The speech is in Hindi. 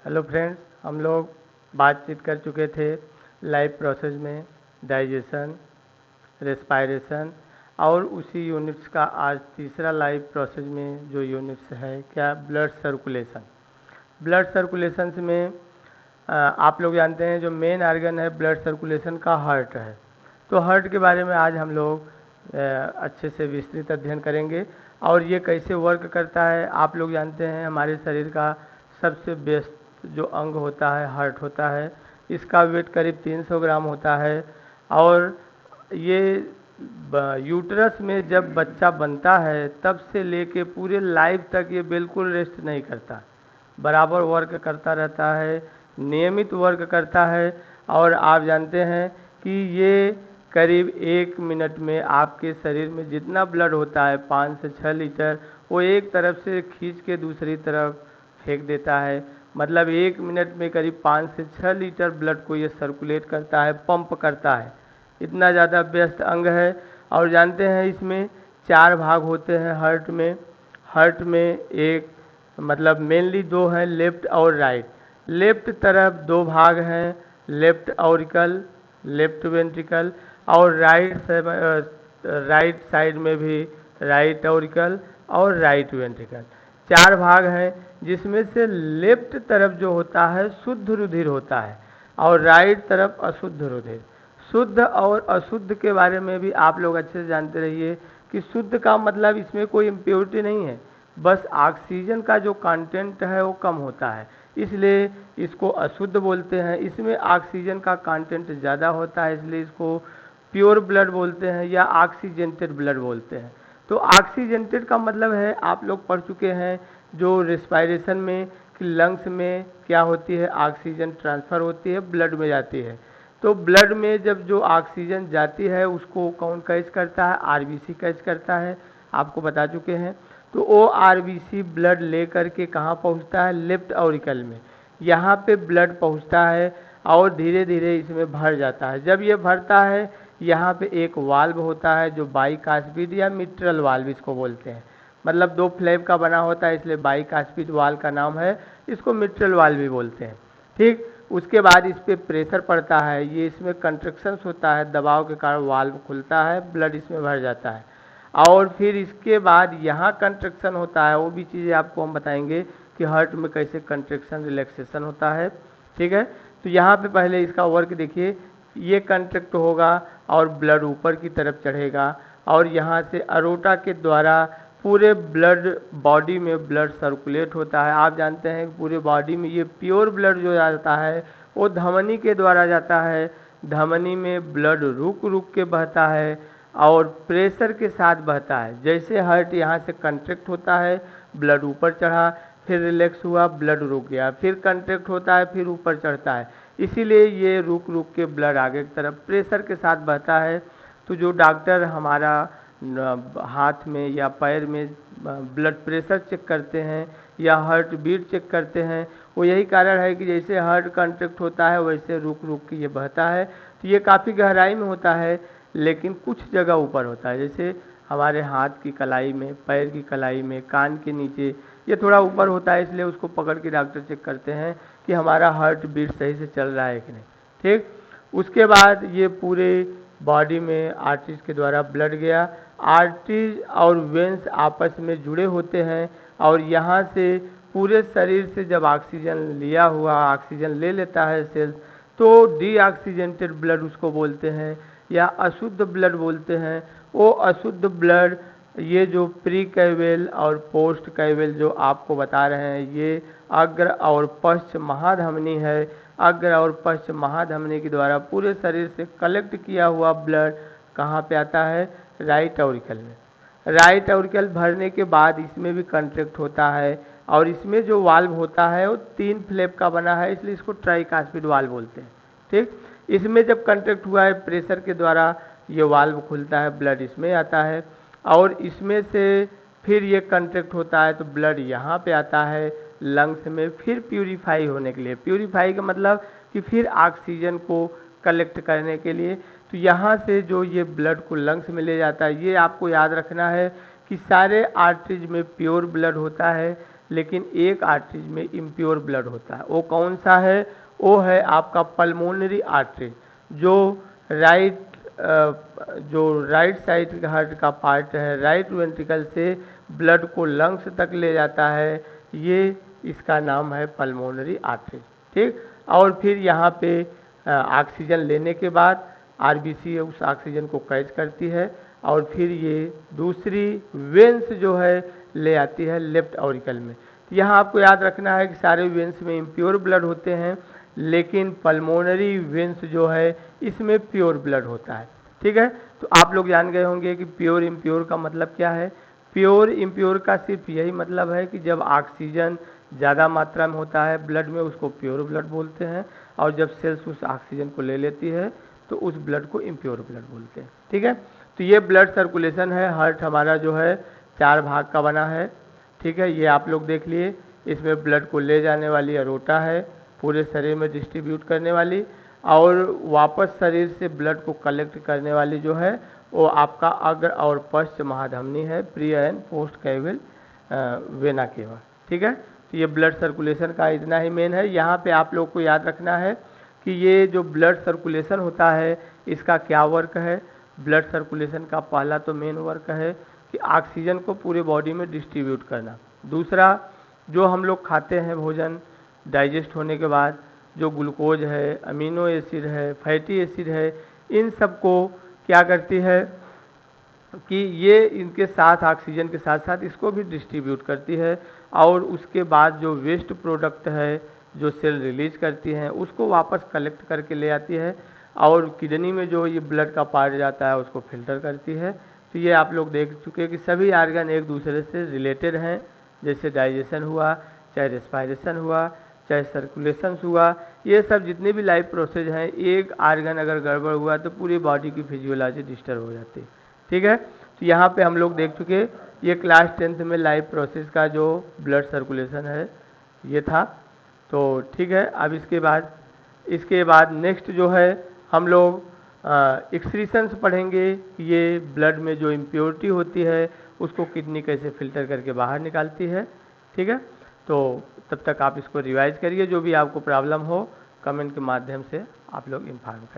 हेलो फ्रेंड्स, हम लोग बातचीत कर चुके थे लाइफ प्रोसेस में डाइजेशन, रेस्पायरेशन और उसी यूनिट्स का आज तीसरा लाइफ प्रोसेस में जो यूनिट्स है क्या, ब्लड सर्कुलेशन। ब्लड सर्कुलेशन में आप लोग जानते हैं जो मेन आर्गन है ब्लड सर्कुलेशन का हार्ट है। तो हार्ट के बारे में आज हम लोग अच्छे से विस्तृत अध्ययन करेंगे और ये कैसे वर्क करता है। आप लोग जानते हैं हमारे शरीर का सबसे बेस्ट जो अंग होता है हार्ट होता है। इसका वेट करीब 300 ग्राम होता है और ये यूट्रस में जब बच्चा बनता है तब से लेके पूरे लाइफ तक ये बिल्कुल रेस्ट नहीं करता, बराबर वर्क करता रहता है, नियमित वर्क करता है। और आप जानते हैं कि ये करीब 1 मिनट में आपके शरीर में जितना ब्लड होता है 5 से 6 लीटर, वो एक तरफ से खींच के दूसरी तरफ फेंक देता है। मतलब 1 मिनट में करीब 5 से 6 लीटर ब्लड को ये सर्कुलेट करता है, पंप करता है। इतना ज़्यादा व्यस्त अंग है। और जानते हैं इसमें 4 भाग होते हैं हार्ट में। हार्ट में एक मतलब मेनली 2 हैं, लेफ्ट और राइट। लेफ्ट तरफ 2 भाग हैं, लेफ्ट ऑरिकल, लेफ्ट वेंट्रिकल, और राइट साइड में भी राइट ऑरिकल और राइट वेंट्रिकल। 4 भाग हैं जिसमें से लेफ्ट तरफ जो होता है शुद्ध रुधिर होता है और राइट तरफ अशुद्ध रुधिर। शुद्ध और अशुद्ध के बारे में भी आप लोग अच्छे से जानते रहिए कि शुद्ध का मतलब इसमें कोई इम्प्योरिटी नहीं है, बस ऑक्सीजन का जो कंटेंट है वो कम होता है, इसलिए इसको अशुद्ध बोलते हैं। इसमें ऑक्सीजन का कंटेंट ज़्यादा होता है, इसलिए इसको प्योर ब्लड बोलते हैं या ऑक्सीजेंटेड ब्लड बोलते हैं। तो ऑक्सीजेंटेड का मतलब है, आप लोग पढ़ चुके हैं जो रेस्पायरेशन में कि लंग्स में क्या होती है, ऑक्सीजन ट्रांसफ़र होती है, ब्लड में जाती है। तो ब्लड में जब जो ऑक्सीजन जाती है उसको कौन कैच करता है, आरबीसी कैच करता है, आपको बता चुके हैं। तो वो आरबीसी ब्लड लेकर के कहाँ पहुँचता है, लेफ्ट ऑरिकल में। यहाँ पे ब्लड पहुँचता है और धीरे धीरे इसमें भर जाता है। जब ये भरता है यहाँ पे एक वाल्व होता है जो बाइकास्पिड या मिट्रल वाल्व इसको बोलते हैं। मतलब 2 फ्लैप का बना होता है, इसलिए बाइकास्पिड वाल्व का नाम है, इसको मिट्रल वाल्व भी बोलते हैं। ठीक, उसके बाद इस पर प्रेशर पड़ता है, ये इसमें कंट्रक्शंस होता है, दबाव के कारण वाल्व खुलता है, ब्लड इसमें भर जाता है। और फिर इसके बाद यहाँ कंट्रक्शन होता है, वो भी चीज़ें आपको हम बताएंगे कि हार्ट में कैसे कंट्रक्शन रिलैक्सेशन होता है। ठीक है, तो यहाँ पे पहले इसका वर्क देखिए, ये कंट्रैक्ट होगा और ब्लड ऊपर की तरफ चढ़ेगा और यहाँ से अरोटा के द्वारा पूरे ब्लड बॉडी में ब्लड सर्कुलेट होता है। आप जानते हैं पूरे बॉडी में ये प्योर ब्लड जो जाता है वो धमनी के द्वारा जाता है। धमनी में ब्लड रुक रुक के बहता है और प्रेशर के साथ बहता है। जैसे हार्ट यहाँ से कंट्रैक्ट होता है, ब्लड ऊपर चढ़ा, फिर रिलैक्स हुआ, ब्लड रुक गया, फिर कंट्रैक्ट होता है, फिर ऊपर चढ़ता है। इसीलिए ये रुक रुक के ब्लड आगे की तरफ प्रेशर के साथ बहता है। तो जो डॉक्टर हमारा हाथ में या पैर में ब्लड प्रेशर चेक करते हैं या हार्ट बीट चेक करते हैं, वो यही कारण है कि जैसे हार्ट कंट्रैक्ट होता है वैसे रुक रुक के ये बहता है। तो ये काफ़ी गहराई में होता है, लेकिन कुछ जगह ऊपर होता है, जैसे हमारे हाथ की कलाई में, पैर की कलाई में, कान के नीचे, ये थोड़ा ऊपर होता है, इसलिए उसको पकड़ के डॉक्टर चेक करते हैं कि हमारा हार्ट बीट सही से चल रहा है कि नहीं। ठीक, उसके बाद ये पूरे बॉडी में आर्टरीज के द्वारा ब्लड गया। आर्टरीज और वेंस आपस में जुड़े होते हैं और यहाँ से पूरे शरीर से जब ऑक्सीजन लिया हुआ ऑक्सीजन ले लेता है सेल्स, तो डीऑक्सीजेंटेड ब्लड उसको बोलते हैं या अशुद्ध ब्लड बोलते हैं। वो अशुद्ध ब्लड ये जो प्री कैवेल और पोस्ट कैवेल जो आपको बता रहे हैं, ये अग्र और पश्च महाधमनी है। अग्र और पश्च महाधमनी के द्वारा पूरे शरीर से कलेक्ट किया हुआ ब्लड कहाँ पे आता है, राइट ऑरिकल में। राइट ऑरिकल भरने के बाद इसमें भी कंट्रैक्ट होता है और इसमें जो वाल्व होता है वो 3 फ्लैप का बना है, इसलिए इसको ट्राइकास्पिड वाल्व बोलते हैं। ठीक, इसमें जब कंट्रैक्ट हुआ है प्रेशर के द्वारा ये वाल्व खुलता है, ब्लड इसमें आता है और इसमें से फिर ये कंट्रैक्ट होता है तो ब्लड यहाँ पे आता है लंग्स में, फिर प्यूरीफाई होने के लिए। प्यूरीफाई का मतलब कि फिर ऑक्सीजन को कलेक्ट करने के लिए। तो यहाँ से जो ये ब्लड को लंग्स में ले जाता है, ये आपको याद रखना है कि सारे आर्टरीज में प्योर ब्लड होता है, लेकिन एक आर्टरीज में इम्प्योर ब्लड होता है। वो कौन सा है? वो है आपका पल्मोनरी आर्टरी, जो राइट साइड हार्ट का पार्ट है, राइट वेंट्रिकल से ब्लड को लंग्स तक ले जाता है, ये इसका नाम है पल्मोनरी आर्टरी। ठीक, और फिर यहाँ पे ऑक्सीजन लेने के बाद आरबीसी उस ऑक्सीजन को कैच करती है और फिर ये दूसरी वेंस जो है ले आती है लेफ्ट ऑरिकल में। तो यहाँ आपको याद रखना है कि सारे वेंस में इम्प्योर ब्लड होते हैं, लेकिन पल्मोनरी वेंस जो है इसमें प्योर ब्लड होता है। ठीक है, तो आप लोग जान गए होंगे कि प्योर इम्प्योर का मतलब क्या है। प्योर इम्प्योर का सिर्फ यही मतलब है कि जब ऑक्सीजन ज़्यादा मात्रा में होता है ब्लड में, उसको प्योर ब्लड बोलते हैं, और जब सेल्स उस ऑक्सीजन को ले लेती है तो उस ब्लड को इम्प्योर ब्लड बोलते हैं। ठीक है, तो ये ब्लड सर्कुलेशन है। हार्ट हमारा जो है 4 भाग का बना है। ठीक है, ये आप लोग देख लिए। इसमें ब्लड को ले जाने वाली अरोटा है, पूरे शरीर में डिस्ट्रीब्यूट करने वाली, और वापस शरीर से ब्लड को कलेक्ट करने वाली जो है वो आपका अग्र और पश्च महाधमनी है, pre and post caval vena cava. ठीक है, तो ये ब्लड सर्कुलेशन का इतना ही मेन है। यहाँ पे आप लोग को याद रखना है कि ये जो ब्लड सर्कुलेशन होता है इसका क्या वर्क है। ब्लड सर्कुलेशन का पहला तो मेन वर्क है कि ऑक्सीजन को पूरे बॉडी में डिस्ट्रीब्यूट करना। दूसरा, जो हम लोग खाते हैं भोजन, डाइजेस्ट होने के बाद जो ग्लूकोज है, अमीनो एसिड है, फैटी एसिड है, इन सब को क्या करती है कि ये इनके साथ ऑक्सीजन के साथ साथ इसको भी डिस्ट्रीब्यूट करती है, और उसके बाद जो वेस्ट प्रोडक्ट है जो सेल रिलीज करती हैं उसको वापस कलेक्ट करके ले आती है, और किडनी में जो ये ब्लड का पार्ट जाता है उसको फिल्टर करती है। तो ये आप लोग देख चुके हैं कि सभी आर्गन एक दूसरे से रिलेटेड हैं, जैसे डाइजेशन हुआ, चाहे रेस्पायरेशन हुआ, चाहे सर्कुलेशन हुआ, ये सब जितने भी लाइफ प्रोसेस हैं, एक आर्गन अगर गड़बड़ हुआ तो पूरी बॉडी की फिजियोलॉजी डिस्टर्ब हो जाती है। ठीक है, तो यहाँ पे हम लोग देख चुके, ये क्लास 10th में लाइफ प्रोसेस का जो ब्लड सर्कुलेशन है ये था। तो ठीक है, अब इसके बाद नेक्स्ट जो है हम लोग एक्सक्रीशंस पढ़ेंगे। ये ब्लड में जो इम्प्योरिटी होती है उसको किडनी कैसे फिल्टर करके बाहर निकालती है। ठीक है, तो तब तक आप इसको रिवाइज करिए। जो भी आपको प्रॉब्लम हो कमेंट के माध्यम से आप लोग इन्फॉर्म करिए।